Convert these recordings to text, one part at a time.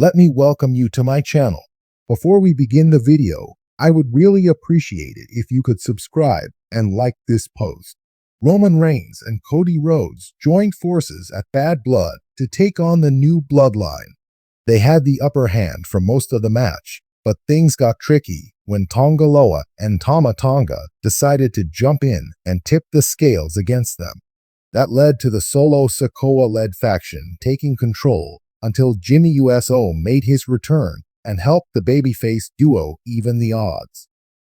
Let me welcome you to my channel. Before we begin the video, I would really appreciate it if you could subscribe and like this post. Roman Reigns and Cody Rhodes joined forces at Bad Blood to take on the new Bloodline. They had the upper hand for most of the match, but things got tricky when Tonga Loa and Tama Tonga decided to jump in and tip the scales against them. That led to the Solo Sikoa-led faction taking control until Jimmy USO made his return and helped the babyface duo even the odds.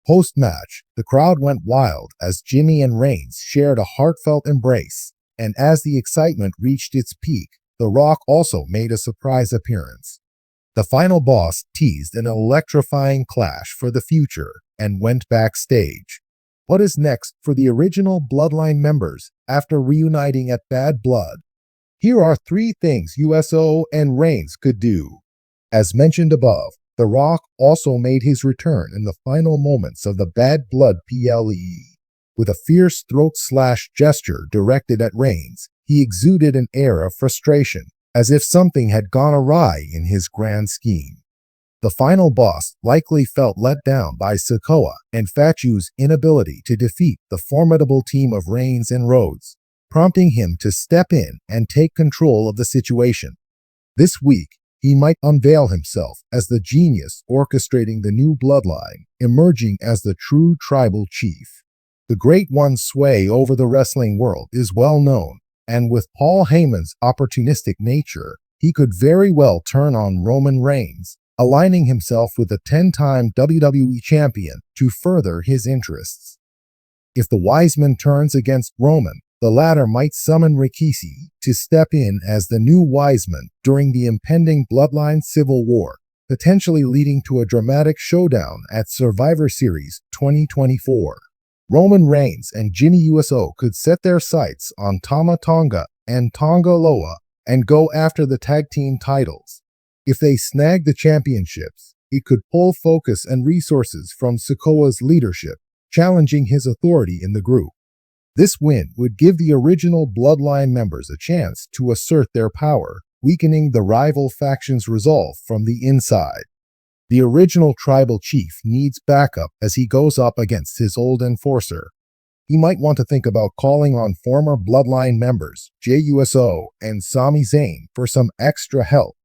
Post-match, the crowd went wild as Jimmy and Reigns shared a heartfelt embrace, and as the excitement reached its peak, The Rock also made a surprise appearance. The final boss teased an electrifying clash for the future and went backstage. What is next for the original Bloodline members after reuniting at Bad Blood? Here are 3 things USO and Reigns could do. As mentioned above, The Rock also made his return in the final moments of the Bad Blood PLE. With a fierce throat-slash gesture directed at Reigns, he exuded an air of frustration, as if something had gone awry in his grand scheme. The final boss likely felt let down by Sikoa and Fachu's inability to defeat the formidable team of Reigns and Rhodes, prompting him to step in and take control of the situation. This week, he might unveil himself as the genius orchestrating the new Bloodline, emerging as the true tribal chief. The Great One's sway over the wrestling world is well known, and with Paul Heyman's opportunistic nature, he could very well turn on Roman Reigns, aligning himself with the 10-time WWE champion to further his interests. If the Wiseman turns against Roman, the latter might summon Rikishi to step in as the new Wiseman during the impending Bloodline Civil War, potentially leading to a dramatic showdown at Survivor Series 2024. Roman Reigns and Jimmy USO could set their sights on Tama Tonga and Tonga Loa and go after the tag team titles. If they snag the championships, it could pull focus and resources from Sikoa's leadership, challenging his authority in the group. This win would give the original Bloodline members a chance to assert their power, weakening the rival faction's resolve from the inside. The original tribal chief needs backup as he goes up against his old enforcer. He might want to think about calling on former Bloodline members Jey Uso and Sami Zayn for some extra help.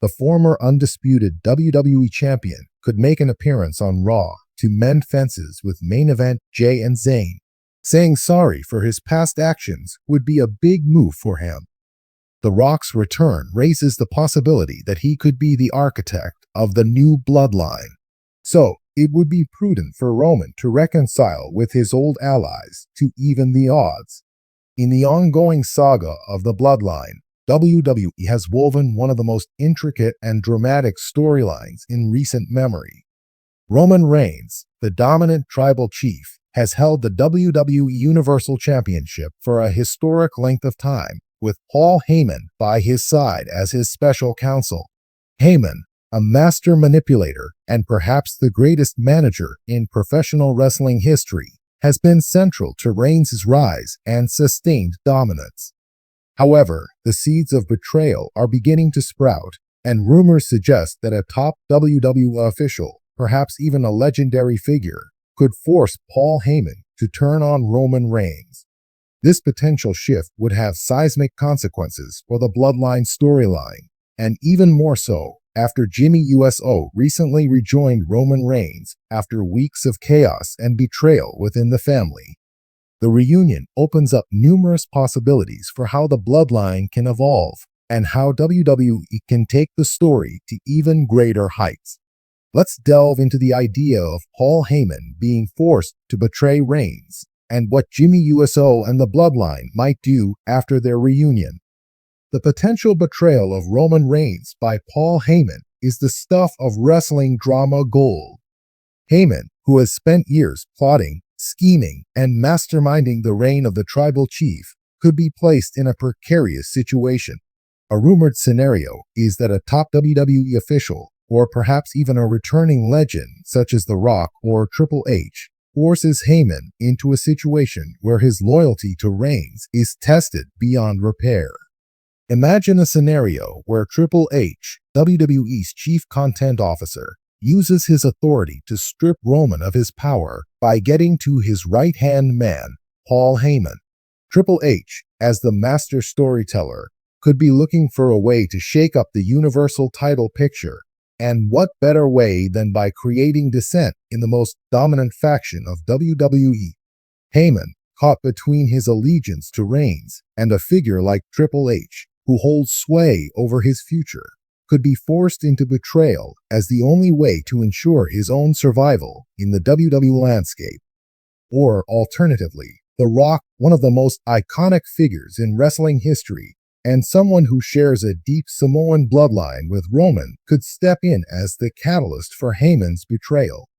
The former undisputed WWE champion could make an appearance on Raw to mend fences with main event Jey and Zayn. Saying sorry for his past actions would be a big move for him. The Rock's return raises the possibility that he could be the architect of the new Bloodline. So, it would be prudent for Roman to reconcile with his old allies to even the odds. In the ongoing saga of the Bloodline, WWE has woven one of the most intricate and dramatic storylines in recent memory. Roman Reigns, the dominant tribal chief, has held the WWE Universal Championship for a historic length of time, with Paul Heyman by his side as his special counsel. Heyman, a master manipulator and perhaps the greatest manager in professional wrestling history, has been central to Reigns' rise and sustained dominance. However, the seeds of betrayal are beginning to sprout, and rumors suggest that a top WWE official, perhaps even a legendary figure, could force Paul Heyman to turn on Roman Reigns. This potential shift would have seismic consequences for the Bloodline storyline, and even more so after Jimmy USO recently rejoined Roman Reigns after weeks of chaos and betrayal within the family. The reunion opens up numerous possibilities for how the Bloodline can evolve and how WWE can take the story to even greater heights. Let's delve into the idea of Paul Heyman being forced to betray Reigns and what Jimmy USO and the Bloodline might do after their reunion. The potential betrayal of Roman Reigns by Paul Heyman is the stuff of wrestling drama gold. Heyman, who has spent years plotting, scheming, and masterminding the reign of the tribal chief, could be placed in a precarious situation. A rumored scenario is that a top WWE official, or perhaps even a returning legend such as The Rock or Triple H, forces Heyman into a situation where his loyalty to Reigns is tested beyond repair. Imagine a scenario where Triple H, WWE's chief content officer, uses his authority to strip Roman of his power by getting to his right-hand man, Paul Heyman. Triple H, as the master storyteller, could be looking for a way to shake up the Universal title picture, and what better way than by creating dissent in the most dominant faction of WWE? Heyman, caught between his allegiance to Reigns and a figure like Triple H, who holds sway over his future, could be forced into betrayal as the only way to ensure his own survival in the WWE landscape. Or, alternatively, The Rock, one of the most iconic figures in wrestling history, and someone who shares a deep Samoan bloodline with Roman, could step in as the catalyst for Heyman's betrayal.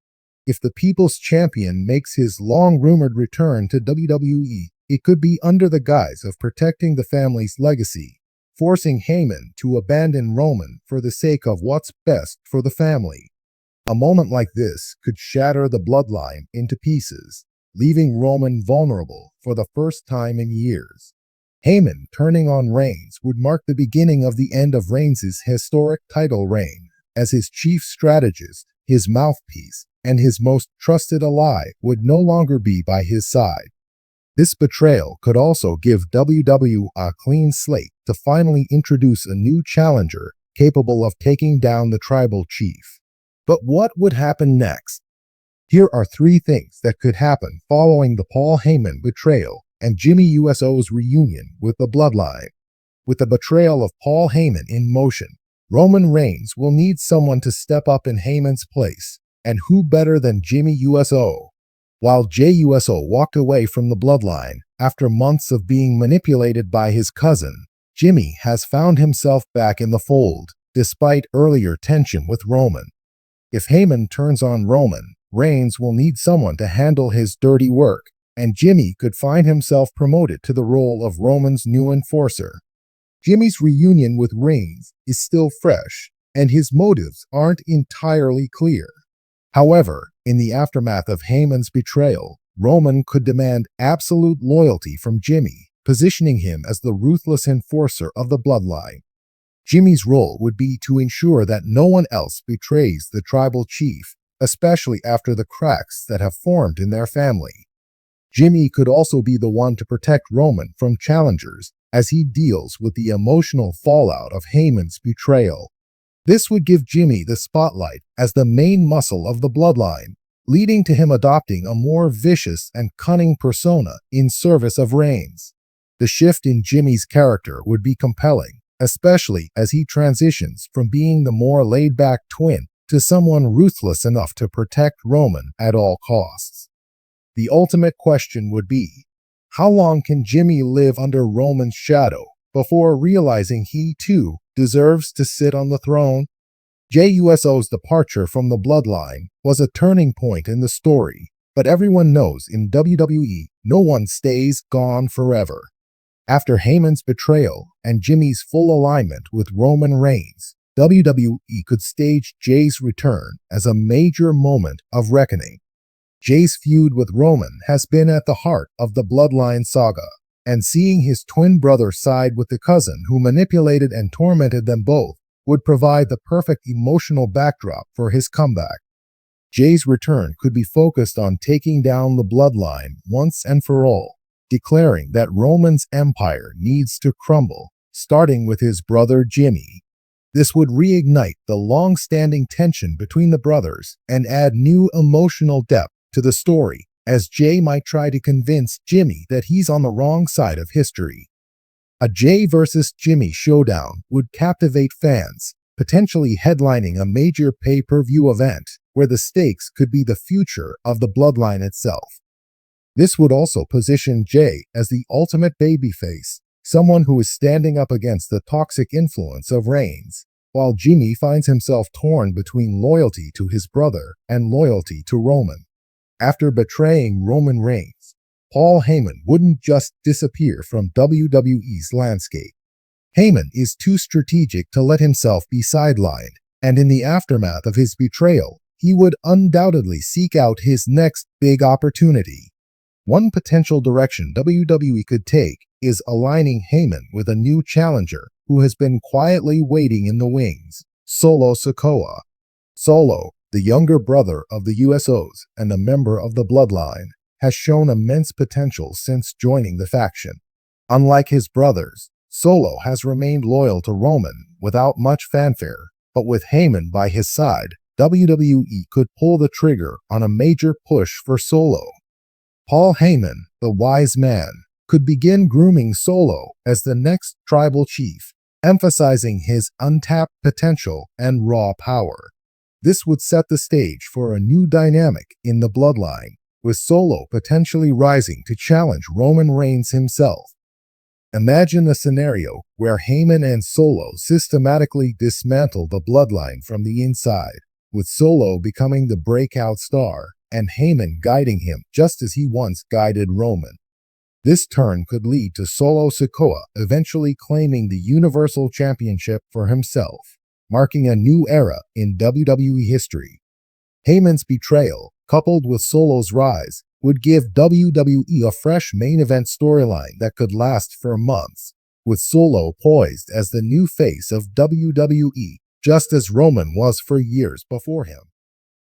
If the People's Champion makes his long-rumored return to WWE, it could be under the guise of protecting the family's legacy, forcing Heyman to abandon Roman for the sake of what's best for the family. A moment like this could shatter the bloodline into pieces, leaving Roman vulnerable for the first time in years. Heyman turning on Reigns would mark the beginning of the end of Reigns' historic title reign, as his chief strategist, his mouthpiece, and his most trusted ally would no longer be by his side. This betrayal could also give WWE a clean slate to finally introduce a new challenger capable of taking down the tribal chief. But what would happen next? Here are 3 things that could happen following the Paul Heyman betrayal and Jimmy Uso's reunion with the Bloodline. With the betrayal of Paul Heyman in motion, Roman Reigns will need someone to step up in Heyman's place, and who better than Jimmy Uso? While Jey Uso walked away from the Bloodline after months of being manipulated by his cousin, Jimmy has found himself back in the fold, despite earlier tension with Roman. If Heyman turns on Roman, Reigns will need someone to handle his dirty work, and Jimmy could find himself promoted to the role of Roman's new enforcer. Jimmy's reunion with Reigns is still fresh, and his motives aren't entirely clear. However, in the aftermath of Heyman's betrayal, Roman could demand absolute loyalty from Jimmy, positioning him as the ruthless enforcer of the bloodline. Jimmy's role would be to ensure that no one else betrays the tribal chief, especially after the cracks that have formed in their family. Jimmy could also be the one to protect Roman from challengers as he deals with the emotional fallout of Heyman's betrayal. This would give Jimmy the spotlight as the main muscle of the bloodline, leading to him adopting a more vicious and cunning persona in service of Reigns. The shift in Jimmy's character would be compelling, especially as he transitions from being the more laid-back twin to someone ruthless enough to protect Roman at all costs. The ultimate question would be, how long can Jimmy live under Roman's shadow before realizing he, too, deserves to sit on the throne? Jey Uso's departure from the bloodline was a turning point in the story, but everyone knows in WWE, no one stays gone forever. After Heyman's betrayal and Jimmy's full alignment with Roman Reigns, WWE could stage Jey's return as a major moment of reckoning. Jey's feud with Roman has been at the heart of the Bloodline saga, and seeing his twin brother side with the cousin who manipulated and tormented them both would provide the perfect emotional backdrop for his comeback. Jey's return could be focused on taking down the Bloodline once and for all, declaring that Roman's empire needs to crumble, starting with his brother Jimmy. This would reignite the long-standing tension between the brothers and add new emotional depth to the story, as Jey might try to convince Jimmy that he's on the wrong side of history. A Jey versus Jimmy showdown would captivate fans, potentially headlining a major pay-per-view event where the stakes could be the future of the bloodline itself. This would also position Jey as the ultimate babyface, someone who is standing up against the toxic influence of Reigns, while Jimmy finds himself torn between loyalty to his brother and loyalty to Roman. After betraying Roman Reigns, Paul Heyman wouldn't just disappear from WWE's landscape. Heyman is too strategic to let himself be sidelined, and in the aftermath of his betrayal, he would undoubtedly seek out his next big opportunity. One potential direction WWE could take is aligning Heyman with a new challenger who has been quietly waiting in the wings, Solo Sikoa. Solo, the younger brother of the USOs and a member of the Bloodline, has shown immense potential since joining the faction. Unlike his brothers, Solo has remained loyal to Roman without much fanfare, but with Heyman by his side, WWE could pull the trigger on a major push for Solo. Paul Heyman, the wise man, could begin grooming Solo as the next tribal chief, emphasizing his untapped potential and raw power. This would set the stage for a new dynamic in the Bloodline, with Solo potentially rising to challenge Roman Reigns himself. Imagine a scenario where Heyman and Solo systematically dismantle the Bloodline from the inside, with Solo becoming the breakout star and Heyman guiding him just as he once guided Roman. This turn could lead to Solo Sikoa eventually claiming the Universal Championship for himself, marking a new era in WWE history. Heyman's betrayal, coupled with Solo's rise, would give WWE a fresh main event storyline that could last for months, with Solo poised as the new face of WWE, just as Roman was for years before him.